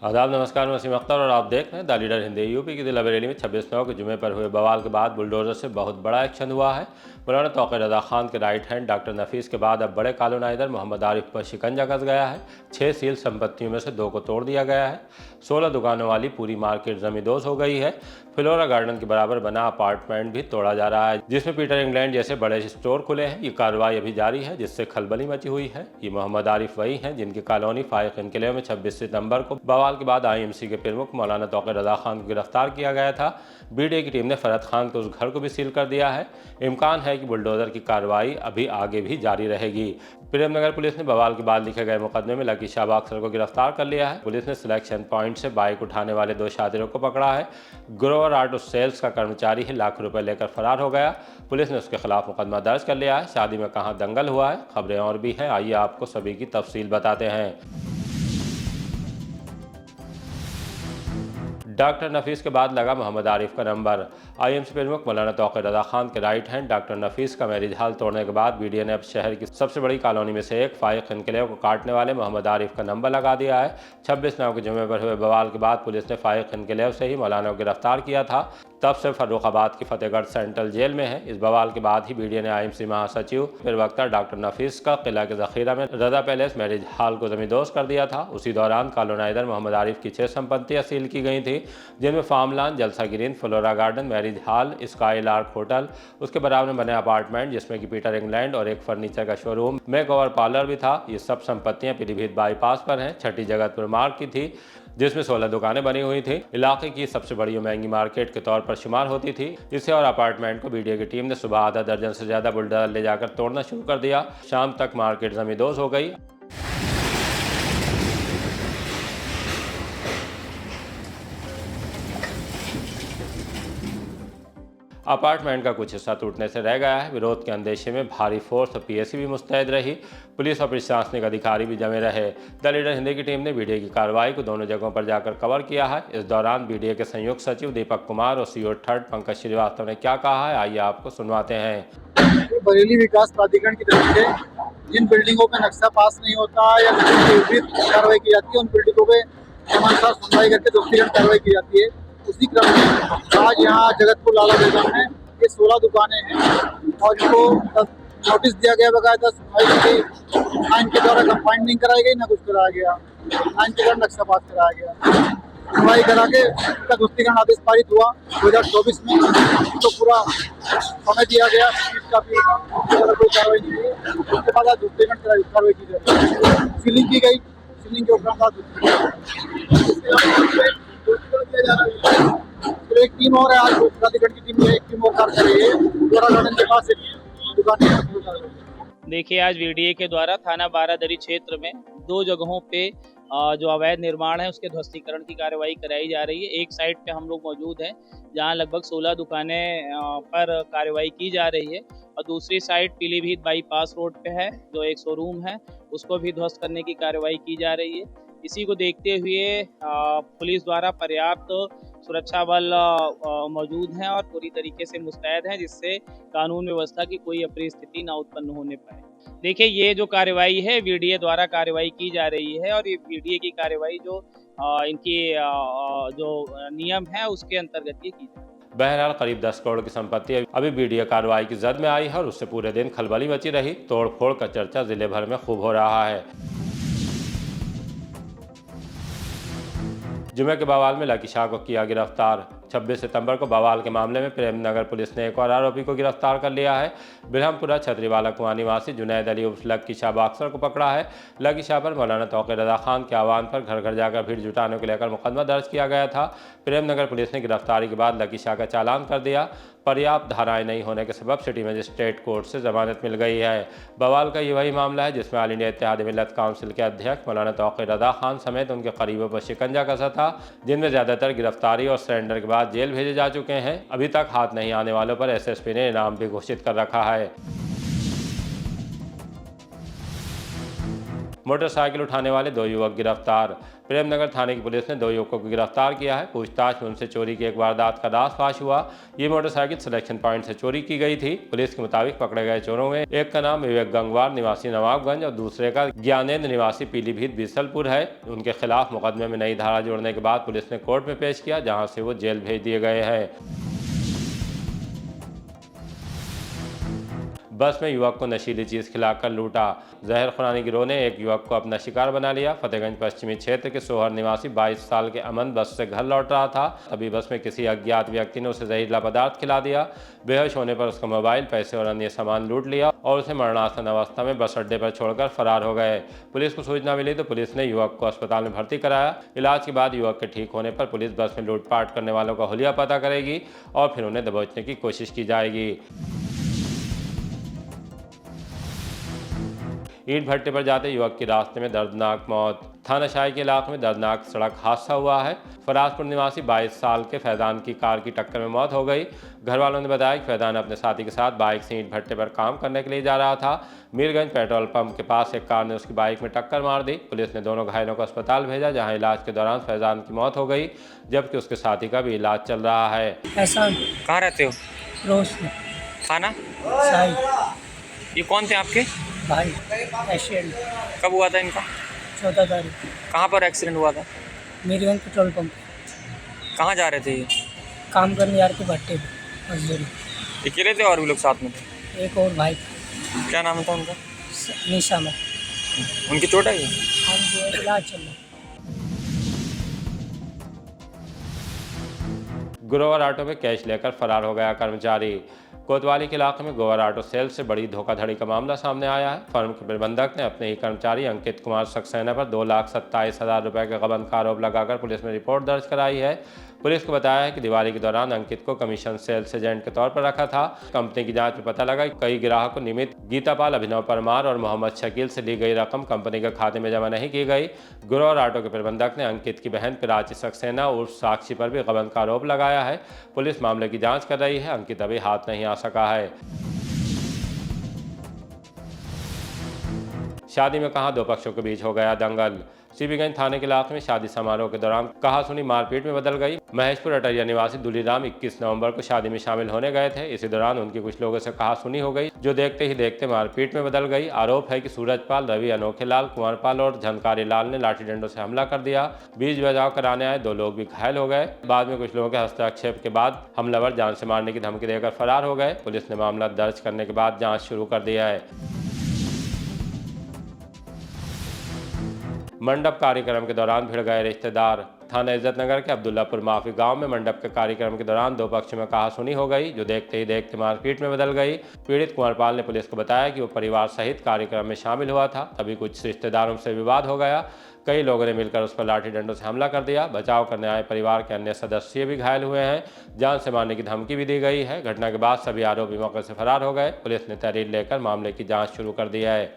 आदाब, नमस्कार। मैं वसीम अख्तर और आप देख रहे हैं द लीडर हिंदी। यूपी की जिला बरेली में 26/9 के जुमे पर हुए बवाल के बाद बुलडोजर से बहुत बड़ा एक्शन हुआ है। मौलाना तौक़ीर रज़ा खान के राइट हैंड डॉक्टर नफीस के बाद अब बड़े कॉलोनाइजर मोहम्मद आरिफ पर शिकंजा कस गया है। 6 सील संपत्तियों में से 2 को तोड़ दिया गया है। 16 दुकानों वाली पूरी मार्केट जमींदोज हो गई है। फ्लोरा गार्डन के बराबर बना अपार्टमेंट भी तोड़ा जा रहा है, जिसमें पीटर इंग्लैंड जैसे बड़े स्टोर खुले हैं। ये कार्रवाई अभी जारी है, जिससे खलबली मची हुई है। ये मोहम्मद आरिफ वही हैं जिनकी कॉलोनी फाइक इनकलेव में 26 सितंबर को बवाल के बाद IMC के प्रमुख मौलाना तौक़ीर रज़ा खान को गिरफ्तार किया गया था। BDA की टीम ने फरहत खान के उस घर को भी सील कर दिया है। इम्कान है कि बुलडोजर की कार्रवाई अभी आगे भी जारी रहेगी। प्रेमनगर पुलिस ने बवाल के बाद लिखे गए मुकदमे में लकी शाहबाग सर को गिरफ्तार कर लिया है। पुलिस ने सिलेक्शन पॉइंट से बाइक उठाने वाले 2 शातिरों को पकड़ा है। ग्रोवर ऑटो सेल्स का कर्मचारी ही लाख रुपए लेकर फरार हो गया। पुलिस ने उसके खिलाफ मुकदमा दर्ज कर लिया है। शादी में कहाँ दंगल हुआ है, खबरें और भी हैं, आइए आपको सभी की तफसील बताते हैं। डॉक्टर नफीस के बाद लगा मोहम्मद आरिफ का नंबर। IMC प्रमुख मौलाना तौक़ीर रज़ा खान के राइट हैंड डॉक्टर नफीस का मैरिज हाल तोड़ने के बाद BDA ने अब शहर की सबसे बड़ी कॉलोनी में से एक फाइक इनकलेव को काटने वाले मोहम्मद आरिफ का नंबर लगा दिया है। 26/9 के जुमे पर हुए बवाल के बाद पुलिस ने फाइक इनकलेव से ही मौलाना को गिरफ्तार किया था। तब से फर्रुखाबाद की फतेहगढ़ सेंट्रल जेल में है। इस बवाल के बाद ही BDA ने IMC महासचिव प्रवक्ता डॉक्टर नफीस का किला के जखीरा में रजा पैलेस मैरिज हाल को जमींदोज कर दिया था। उसी दौरान कॉलोनाइजर मोहम्मद आरिफ की 6 संपत्तियां सील की गई थी, जिनमें फार्मलैंड, जलसा green, flora garden, marriage hall, sky lark hotel, उसके बराबर में बने अपार्टमेंट जिसमें कि पीटर इंग्लैंड और एक फर्नीचर का शोरूम, मेकओवर पार्लर भी था। ये सब संपत्तियां पीलीभीत बाईपास पर हैं। छठी जगतपुर मार्ग की थी, जिसमें 16 दुकानें बनी हुई थी। इलाके की सबसे बड़ी और महंगी मार्केट के तौर पर शुमार होती थी। इसे और अपार्टमेंट को BDA की टीम ने सुबह आधा दर्जन से ज्यादा बुलडोजर ले जाकर तोड़ना शुरू कर दिया। शाम तक मार्केट जमींदोज हो गई। अपार्टमेंट का कुछ हिस्सा टूटने से रह गया है। विरोध के अंदेशे में भारी फोर्स और PSC भी मुस्तैद रही। पुलिस और प्रशासनिक अधिकारी भी जमे रहे। द लीडर हिंदी की टीम ने BDA की कार्रवाई को दोनों जगहों पर जाकर कवर किया है। इस दौरान BDA के संयुक्त सचिव दीपक कुमार और CO थर्ड पंकज श्रीवास्तव ने क्या कहा है, आइए आपको सुनवाते हैं। बरेली विकास प्राधिकरण की तरफ से जिन बिल्डिंगों पे नक्शा पास नहीं होता या विपरीत कार्रवाई की जाती है, उन बिल्डिंगों पे नियमानुसार सुनवाई करके दोषीकरण कार्रवाई की जाती है। उसी क्रम में आज यहाँ जगतपुर लाला बेगम में ये 16 दुकानें हैं और इनको नोटिस दिया गया, बकायदा सुनवाई की गई। ना इनके द्वारा कंपाउंड नहीं कराई गई, ना कुछ कराया गया, ना इनके द्वारा नक्शा पास कराया गया। सुनवाई करा के इसका ध्वस्तीकरण आदेश पारित हुआ 2024 में। तो पूरा समय दिया गया, इसका भी कोई कार्रवाई नहीं हुई। उसके बाद आज ध्वस्तीकरण कार्रवाई की गई, सीलिंग की गई। सीलिंग के उपरांत एक टीम और है, आज प्राधिकरण की टीम में एक टीम और कार्य कर रही है। फ्लोरा गार्डन के पास एक दुकान है। देखिए, आज VDA के द्वारा थाना बारादरी क्षेत्र में 2 जगहों पे जो अवैध निर्माण है उसके ध्वस्तीकरण की कार्रवाई कराई जा रही है। एक साइड पे हम लोग मौजूद हैं जहां लगभग 16 दुकानें पर कार्रवाई की जा रही है और दूसरी साइड पीलीभीत बाईपास रोड पे है जो एक शोरूम है, उसको भी ध्वस्त करने की कार्रवाई की जा रही है। इसी को देखते हुए पुलिस द्वारा पर्याप्त सुरक्षा बल मौजूद हैं और पूरी तरीके से मुस्तैद हैं, जिससे कानून व्यवस्था की कोई अप्रिय स्थिति ना उत्पन्न होने पाए। देखिए, ये जो कार्रवाई है VDA द्वारा कार्रवाई की जा रही है और ये VDA की कार्रवाई जो इनकी जो नियम है उसके अंतर्गत ये की जाए। बहरहाल करीब 10 करोड़ की संपत्ति अभी BDA कार्रवाई की जद में आई है और उससे पूरे दिन खलबली मची रही। तोड़फोड़ का चर्चा जिले भर में खूब हो रहा है। जुमे के बवाल में लकी शाह को किया गिरफ्तार। 26 सितंबर को बवाल के मामले में प्रेमनगर पुलिस ने एक और आरोपी को गिरफ्तार कर लिया है। बिरहमपुरा छतरीवाला कुआं निवासी जुनैद अली उर्फ लकी शाह बाक्सर को पकड़ा है। लकी शाह पर मौलाना तौक़ीर रज़ा खान के आह्वान पर घर घर जाकर भीड़ जुटाने को लेकर मुकदमा दर्ज किया गया था। प्रेमनगर पुलिस ने गिरफ्तारी के बाद लकी शाह का चालान कर दिया। पर्याप्त धाराएं नहीं होने के सबब सिटी मजिस्ट्रेट कोर्ट से जमानत मिल गई है। बवाल का ये वही मामला है जिसमें ऑल इंडिया इत्तेहाद मिल्लत काउंसिल के अध्यक्ष मौलाना तौक़ीर रज़ा खान समेत उनके करीबों पर शिकंजा कसा था, जिनमें ज़्यादातर गिरफ्तारी और सरेंडर के बाद जेल भेजे जा चुके हैं। अभी तक हाथ नहीं आने वालों पर SSP ने इनाम भी घोषित कर रखा है। मोटरसाइकिल उठाने वाले 2 युवक गिरफ्तार। प्रेमनगर थाने की पुलिस ने 2 युवकों को गिरफ्तार किया है। पूछताछ में उनसे चोरी की एक वारदात का राज हुआ। ये मोटरसाइकिल सिलेक्शन पॉइंट से चोरी की गई थी। पुलिस के मुताबिक पकड़े गए चोरों में एक का नाम विवेक गंगवार निवासी नवाबगंज और दूसरे का ज्ञानेंद्र निवासी पीलीभीत बीसलपुर है। उनके खिलाफ मुकदमे में नई धारा जोड़ने के बाद पुलिस ने कोर्ट में पेश किया, जहां से वो जेल भेज दिए गए हैं। बस में युवक को नशीली चीज खिलाकर लूटा। जहर खुरानी गिरोह ने एक युवक को अपना शिकार बना लिया। फतेहगंज पश्चिमी क्षेत्र के सोहर निवासी 22 साल के अमन बस से घर लौट रहा था। तभी बस में किसी अज्ञात व्यक्ति ने उसे जहरीला पदार्थ खिला दिया। बेहोश होने पर उसका मोबाइल, पैसे और अन्य सामान लूट लिया और उसे मरणासन अवस्था में बस अड्डे पर छोड़कर फरार हो गए। पुलिस को सूचना मिली तो पुलिस ने युवक को अस्पताल में भर्ती कराया। इलाज के बाद युवक के ठीक होने पर पुलिस बस में लूटपाट करने वालों का हुलिया पता करेगी और फिर उन्हें दबोचने की कोशिश की जाएगी। ईंट भट्टे पर जाते युवक की रास्ते में दर्दनाक मौत। थाना शाही के इलाके में दर्दनाक सड़क हादसा हुआ है। फराजपुर निवासी 22 साल के फैजान की कार की टक्कर में मौत हो गई। घर वालों ने बताया कि फैजान अपने साथी के साथ बाइक से ईंट भट्टे पर काम करने के लिए जा रहा था। मीरगंज पेट्रोल पंप के पास एक कार ने उसकी बाइक में टक्कर मार दी। पुलिस ने दोनों घायलों को अस्पताल भेजा, जहां इलाज के दौरान फैजान की मौत हो गई, जबकि उसके साथी का भी इलाज चल रहा है। एहसान कहाँ रहते हो? रोज थाना? साई ये कौन थे आपके? भाई एक्सीडेंट कब हुआ था इनका? 14 तारीख कहाँ पर एक्सीडेंट हुआ था? मीरगंज पेट्रोल पंप कहाँ जा रहे थे ये? काम करने यार के भट्टे पे मजदूरी। अकेले थे और भी लोग साथ में थे? एक और भाई क्या नाम था उनका? निशा में उनकी चोट आई है? हम जो है इलाज चल रहा है। ग्रोवर ऑटो में कैश लेकर फरार हो गया कर्मचारी। कोतवाली के इलाके में गोवर ऑटो सेल्स से बड़ी धोखाधड़ी का मामला सामने आया है। फर्म के प्रबंधक ने अपने ही कर्मचारी अंकित कुमार सक्सेना पर 2,27,000 रुपए के गबन का आरोप लगाकर पुलिस में रिपोर्ट दर्ज कराई है। पुलिस को बताया है कि दिवाली के दौरान अंकित को कमीशन सेल्स एजेंट के तौर पर रखा था। कंपनी की जांच में पता लगा कि कई ग्राहकों निमित्त गीतापाल, अभिनव परमार और मोहम्मद शकील से ली गई रकम कंपनी के खाते में जमा नहीं की गई। ग्रोवर ऑटो के प्रबंधक ने अंकित की बहन प्राची सक्सेना उर्फ साक्षी पर भी गबन का आरोप लगाया है। पुलिस मामले की जांच कर रही है। अंकित अभी हाथ नहीं आ सका है। शादी में कहां दो पक्षों के बीच हो गया दंगल। सीबीगंज थाने के इलाके में शादी समारोह के दौरान कहासुनी मारपीट में बदल गई। महेशपुर अटरिया निवासी दुलीराम 21 नवंबर को शादी में शामिल होने गए थे। इसी दौरान उनकी कुछ लोगों से कहासुनी हो गई, जो देखते ही देखते मारपीट में बदल गई। आरोप है कि सूरजपाल, रवि, अनोखेलाल, कुंवरपाल और झनकारी लाल ने लाठी डंडों से हमला कर दिया। बीच बचाव कराने आए 2 लोग भी घायल हो गए। बाद में कुछ लोगों के हस्तक्षेप के बाद हमलावर जान से मारने की धमकी देकर फरार हो गए। पुलिस ने मामला दर्ज करने के बाद जाँच शुरू कर दिया है। मंडप कार्यक्रम के दौरान भिड़ गए रिश्तेदार। थाना इज्जतनगर के अब्दुल्लापुर माफी गांव में मंडप के कार्यक्रम के दौरान 2 पक्षों में कहासुनी हो गई, जो देखते ही देखते मारपीट में बदल गई। पीड़ित कुंवरपाल ने पुलिस को बताया कि वो परिवार सहित कार्यक्रम में शामिल हुआ था। तभी कुछ रिश्तेदारों से विवाद हो गया। कई लोगों ने मिलकर उस पर लाठी डंडों से हमला कर दिया। बचाव करने आए परिवार के अन्य सदस्य भी घायल हुए हैं। जान से मारने की धमकी भी दी गई है। घटना के बाद सभी आरोपी मौके से फरार हो गए। पुलिस ने तहरीर लेकर मामले की जाँच शुरू कर दी है।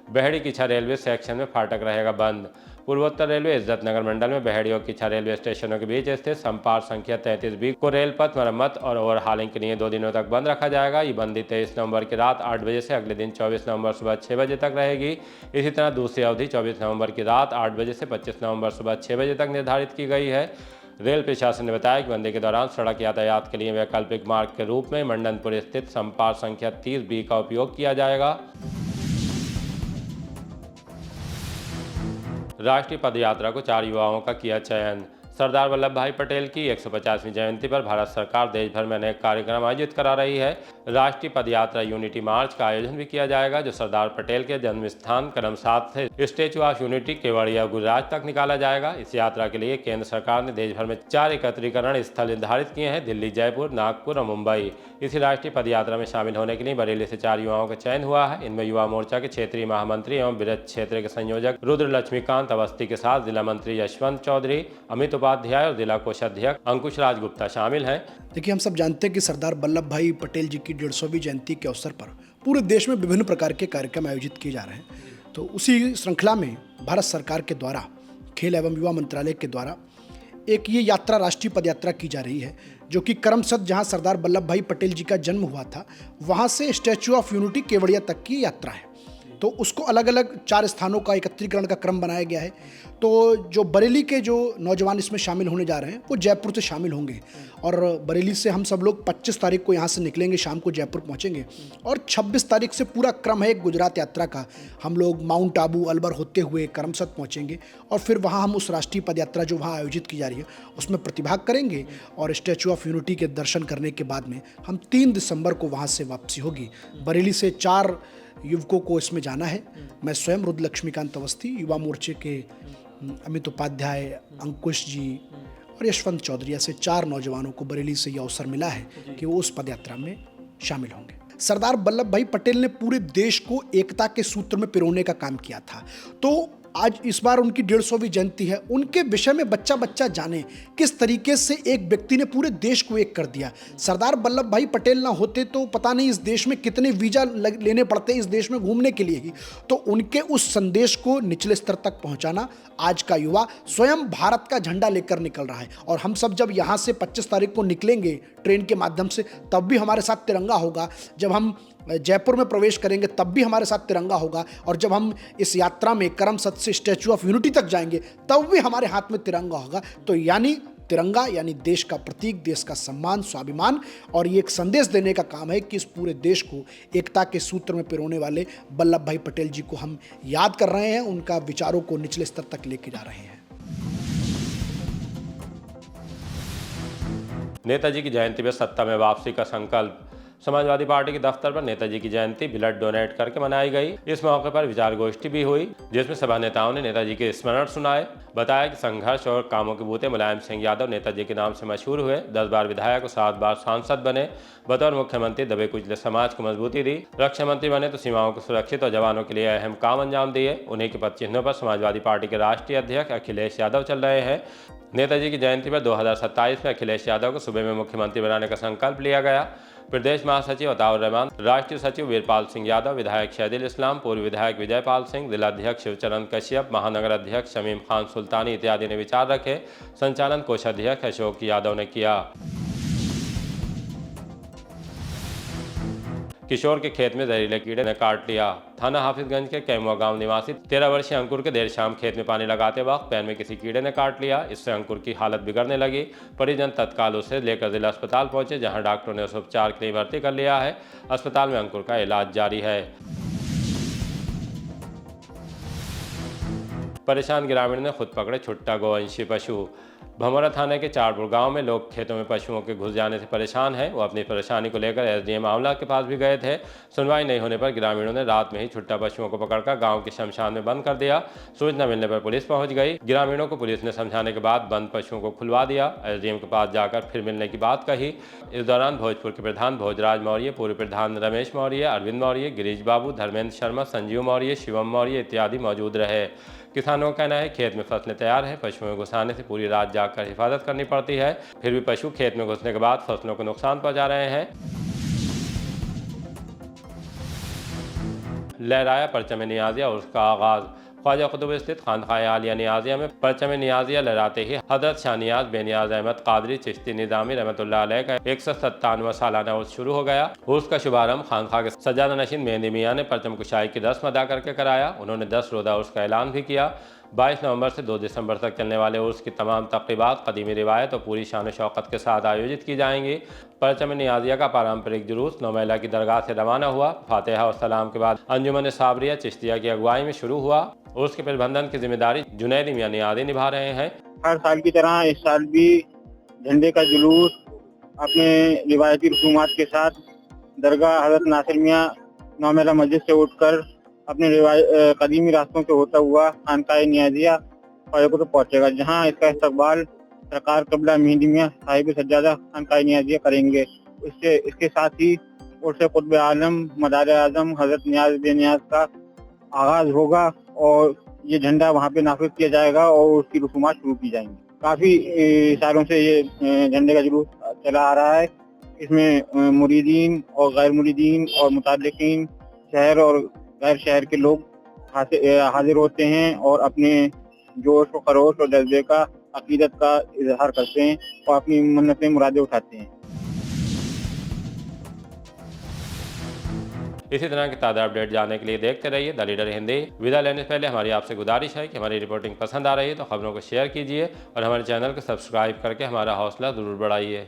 बहेड़ी किच्छा रेलवे सेक्शन में फाटक रहेगा बंद। पूर्वोत्तर रेलवे इज्जतनगर मंडल में बहेड़ी और किच्छा रेलवे स्टेशनों के बीच स्थित संपार संख्या 33B को रेल पथ मरम्मत और ओवरहालिंग के लिए 2 दिनों तक बंद रखा जाएगा। ये बंदी 23 नवंबर की रात 8 बजे से अगले दिन 24 नवंबर सुबह 6 बजे तक रहेगी। इसी तरह दूसरी अवधि 24 नवंबर की रात 8 बजे से 25 नवंबर सुबह 6 बजे तक निर्धारित की गई है। रेल प्रशासन ने बताया कि बंदी के दौरान सड़क यातायात के लिए वैकल्पिक मार्ग के रूप में मंडनपुर स्थित संपार संख्या 30B का उपयोग किया जाएगा। राष्ट्रीय पदयात्रा को 4 युवाओं का किया चयन। सरदार वल्लभ भाई पटेल की 150वीं जयंती पर भारत सरकार देश भर में अनेक कार्यक्रम आयोजित करा रही है। राष्ट्रीय पदयात्रा यूनिटी मार्च का आयोजन भी किया जाएगा, जो सरदार पटेल के जन्म स्थान करमसाद से statue of unity Kevadia Gujarat तक निकाला जाएगा। इस यात्रा के लिए केंद्र सरकार ने देश भर में 4 एकत्रीकरण स्थल निर्धारित किए हैं: दिल्ली, जयपुर, नागपुर और मुंबई। इसी राष्ट्रीय पदयात्रा में शामिल होने के लिए बरेली से 4 युवाओं का चयन हुआ है। इनमें युवा मोर्चा के क्षेत्रीय महामंत्री एवं ब्रज क्षेत्र के संयोजक रुद्र लक्ष्मीकांत अवस्थी के साथ जिला मंत्री यशवंत चौधरी, अमित उपाध्याय और जिला कोषाध्यक्ष अंकुश राज गुप्ता शामिल हैं। देखिए, हम सब जानते हैं कि सरदार वल्लभ भाई पटेल जी की 150वीं जयंती के अवसर पर पूरे देश में विभिन्न प्रकार के कार्यक्रम आयोजित किए जा रहे हैं। तो उसी श्रृंखला में भारत सरकार के द्वारा खेल एवं युवा मंत्रालय के द्वारा एक ये यात्रा, राष्ट्रीय पदयात्रा की जा रही है, जो कि करमसद जहां सरदार वल्लभ भाई पटेल जी का जन्म हुआ था, वहां से स्टैच्यू ऑफ यूनिटी केवड़िया तक की यात्रा है। तो उसको अलग अलग 4 स्थानों का एकत्रीकरण का क्रम बनाया गया है। तो जो बरेली के जो नौजवान इसमें शामिल होने जा रहे हैं वो जयपुर से शामिल होंगे, और बरेली से हम सब लोग 25 तारीख को यहाँ से निकलेंगे, शाम को जयपुर पहुँचेंगे, और 26 तारीख से पूरा क्रम है एक गुजरात यात्रा का। हम लोग माउंट आबू अलवर होते हुए करमसद पहुँचेंगे, और फिर वहाँ हम उस राष्ट्रीय पदयात्रा जो वहाँ आयोजित की जा रही है उसमें प्रतिभाग करेंगे, और स्टैच्यू ऑफ यूनिटी के दर्शन करने के बाद में हम 3 दिसंबर को वहाँ से वापसी होगी। बरेली से 4 युवकों को इसमें जाना है। मैं स्वयं रुद्र लक्ष्मीकांत अवस्थी, युवा मोर्चे के अमित उपाध्याय, अंकुश जी और यशवंत चौधरी, ऐसे 4 नौजवानों को बरेली से यह अवसर मिला है कि वो उस पदयात्रा में शामिल होंगे। सरदार वल्लभ भाई पटेल ने पूरे देश को एकता के सूत्र में पिरोने का काम किया था। तो आज इस बार उनकी 150वीं जयंती है। उनके विषय में बच्चा बच्चा जाने किस तरीके से एक व्यक्ति ने पूरे देश को एक कर दिया। सरदार वल्लभ भाई पटेल ना होते तो पता नहीं इस देश में कितने वीज़ा लेने पड़ते इस देश में घूमने के लिए ही। तो उनके उस संदेश को निचले स्तर तक पहुंचाना आज का युवा स्वयं भारत का झंडा लेकर निकल रहा है। और हम सब जब यहाँ से 25 तारीख को निकलेंगे ट्रेन के माध्यम से, तब भी हमारे साथ तिरंगा होगा। जब हम जयपुर में प्रवेश करेंगे तब भी हमारे साथ तिरंगा होगा, और जब हम इस यात्रा में करमसद से स्टैच्यू ऑफ यूनिटी तक जाएंगे तब भी हमारे हाथ में तिरंगा होगा। तो यानी तिरंगा यानी देश का प्रतीक, देश का सम्मान, स्वाभिमान, और ये एक संदेश देने का काम है कि इस पूरे देश को एकता के सूत्र में पिरोने वाले वल्लभ भाई पटेल जी को हम याद कर रहे हैं, उनका विचारों को निचले स्तर तक लेके जा रहे हैं। नेताजी की जयंती में सत्ता में वापसी का संकल्प। समाजवादी पार्टी के दफ्तर पर नेताजी की जयंती ब्लड डोनेट करके मनाई गई। इस मौके पर विचार गोष्ठी भी हुई, जिसमें सभा नेताओं ने नेताजी के स्मरण सुनाए। बताया कि संघर्ष और कामों के बूते मुलायम सिंह यादव नेताजी के नाम से मशहूर हुए। 10 बार विधायक और 7 बार सांसद बने। बतौर मुख्यमंत्री दबे कुचले समाज को मजबूती दी। रक्षा मंत्री बने तो सीमाओं को सुरक्षित और जवानों के लिए अहम काम अंजाम दिए। उन्हीं के पद चिन्हों पर समाजवादी पार्टी के राष्ट्रीय अध्यक्ष अखिलेश यादव चल रहे हैं। नेताजी की जयंती पर 2027 में अखिलेश यादव को सूबे में मुख्यमंत्री बनाने का संकल्प लिया गया। प्रदेश महासचिव अताउर रहमान, राष्ट्रीय सचिव वीरपाल सिंह यादव, विधायक शहदुल इस्लाम, पूर्व विधायक विजयपाल सिंह, जिलाध्यक्ष शिवचरण कश्यप, महानगर अध्यक्ष शमीम खान सुल्तानी इत्यादि ने विचार रखे। संचालन कोषाध्यक्ष अशोक यादव ने किया। किशोर के खेत में जहरीले कीड़े ने काट लिया। थाना हाफिजगंज के कैमुआ गांव निवासी 13 वर्षीय अंकुर के देर शाम खेत में पानी लगाते वक्त पैर में किसी कीड़े ने काट लिया। इससे अंकुर की हालत बिगड़ने लगी। परिजन तत्काल उसे लेकर जिला अस्पताल पहुंचे, जहां डॉक्टरों ने उसे उपचार के लिए भर्ती कर लिया है। अस्पताल में अंकुर का इलाज जारी है। परेशान ग्रामीण ने खुद पकड़े छुट्टा गोवंशी पशु। भमोरा थाने के चारपुर गांव में लोग खेतों में पशुओं के घुस जाने से परेशान हैं। वो अपनी परेशानी को लेकर एसडीएम आंवला के पास भी गए थे। सुनवाई नहीं होने पर ग्रामीणों ने रात में ही छुट्टा पशुओं को पकड़कर गांव के शमशान में बंद कर दिया। सूचना मिलने पर पुलिस पहुंच गई। ग्रामीणों को पुलिस ने समझाने के बाद बंद पशुओं को खुलवा दिया। एसडीएम के पास जाकर फिर मिलने की बात कही। इस दौरान भोजपुर के प्रधान भोजराज मौर्य, पूर्व प्रधान रमेश मौर्य, अरविंद मौर्य, गिरीश बाबू, धर्मेंद्र शर्मा, संजीव मौर्य, शिवम मौर्य इत्यादि मौजूद रहे। किसानों का कहना है खेत में फसलें तैयार है, पशुओं में घुसाने से पूरी रात जाकर हिफाजत करनी पड़ती है। फिर भी पशु खेत में घुसने के बाद फसलों को नुकसान पहुंचा रहे हैं। लहराया परचम नियाजिया और उसका आगाज। ख्वाजा कुतुब स्थित खानकाह आलिया नियाजिया में परचम नियाजिया लहराते ही हजरत शाहनियाज बेनियाज अहमद कादरी चिश्ती निजामी रहमतुल्लाह अलैह का 157वां सालाना उर्स शुरू हो गया। उर्स का शुभारंभ खानकाह के सज्जादा नशीन मेहंदी मियाँ ने परचम कुशाई की रस्म अदा करके कराया। उन्होंने 10 रोज़ा उर्स का ऐलान भी किया। 22 नवंबर से 2 दिसंबर तक चलने वाले उर्स की तमाम तक़रीबात कदीमी रिवायत और पूरी शान शौकत के साथ आयोजित की जाएंगी। परचम नियाजिया का पारंपरिक जुलूस 9 महिला की दरगाह से रवाना हुआ। फातिहा और सलाम के बाद अंजुमन साबरिया चिश्तिया की अगुवाई में शुरू हुआ। उर्स के प्रबंधन की जिम्मेदारी जुनैद मियां नियाज़ी निभा रहे हैं। हर साल की तरह इस साल भी झंडे का जुलूस अपने रिवायती रसूमात के साथ दरगाह हजरत नासिर मियां 9 महिला मस्जिद से उठकर अपने कदीमी रास्तों से होता हुआ खानकाह नियाजिया ख्वाजा कुतुब पहुंचेगा, जहां इसका इस्तकबाल सरकार क़िबला मेहंदी मियां साहिब सज्जादा खानकाह नियाजिया करेंगे। इसके साथ ही उर्स कुतुब आलम मदार आजम हजरत नियाज बेनियाज का आगाज होगा और ये झंडा वहाँ पे नाफिज किया जाएगा और उसकी रसूमात शुरू की जाएंगी। काफी सालों से ये झंडे का जुलूस चला आ रहा है। इसमें मुरीदीन और गैर मुरीदीन और मुताल्लिकीन शहर और गैर शहर के लोग हाजिर होते हैं और अपने जोश व खरोश और जज्बे का अकीदत का इजहार करते हैं और अपनी मन्नतें मुरादें उठाते हैं। इसी तरह की ताज़ा अपडेट जानने के लिए देखते रहिए द लीडर हिंदी। विदा लेने से पहले हमारी आपसे गुजारिश है कि हमारी रिपोर्टिंग पसंद आ रही है तो खबरों को शेयर कीजिए और हमारे चैनल को सब्सक्राइब करके हमारा हौसला ज़रूर बढ़ाइए।